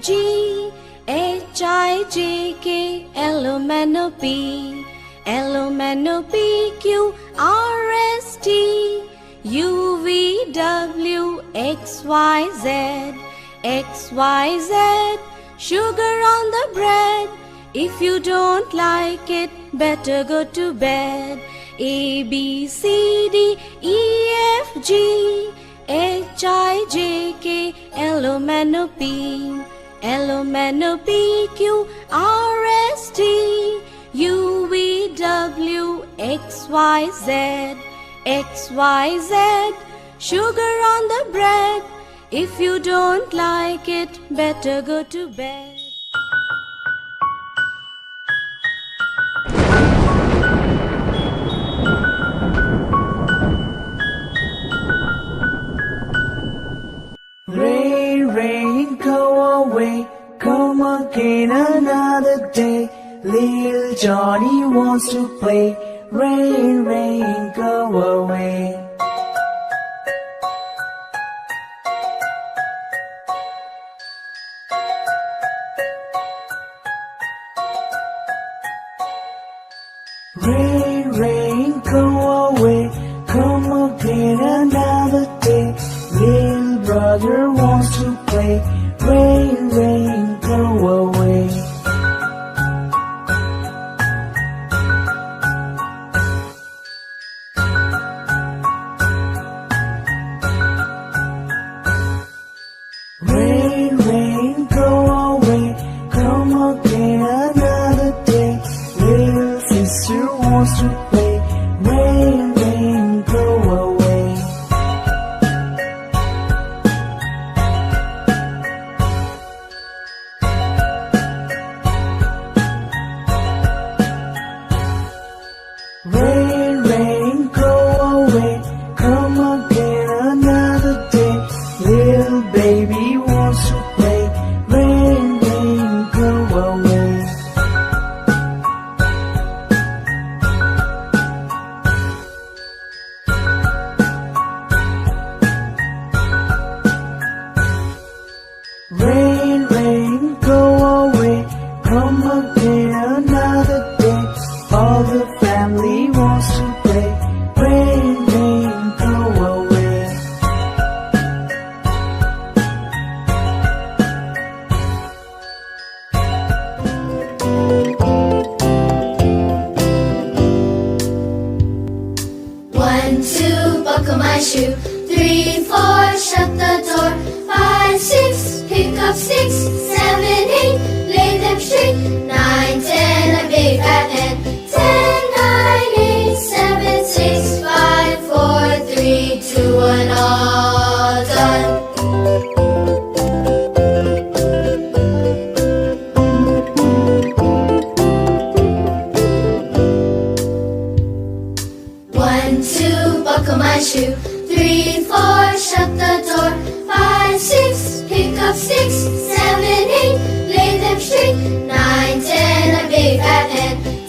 G-H-I-J-K-L-O-M-N-O-P, L-O-M-N-O-P-Q-R-S-T, U-V-W-X-Y-Z, X-Y-Z, sugar on the bread. If you don't like it, better go to bed. A-B-C-D-E-F-G, H-I-J-K-L-O-M-N-O-P, L-O-M-N-O-P-Q-R-S-T, U-V-W-X-Y-Z, X-Y-Z, sugar on the bread. If you don't like it, better go to bed. Rain, rain, go away, come again another day. Little Johnny wants to play. Rain, rain, go away. Rain, rain, go away, come again another day. Little brother wants to play. Rain, rain, go away. Rain, rain, go away, come again another day. Little sister wants to play. Rain, rain, go away. Rain, rain, go away, come again another day. Little baby wants to play. Rain, rain, go away. Rain, rain, go away, come again another day. All the family wants to play. Rain, rain, go away. One, two, buckle my shoe. 3, 4, shut the door. 5, 6, pick up sticks. 7, 8, lay them straight. 9, 10, a big fat hen. 10, 9, 8, 7, 6, 5, 4, 3, 2, 1, all done. One, two, buckle my shoe. 3, 4, shut the door. 5, 6, pick up sticks. 7, 8, lay them straight. 9, 10, a big fat hen.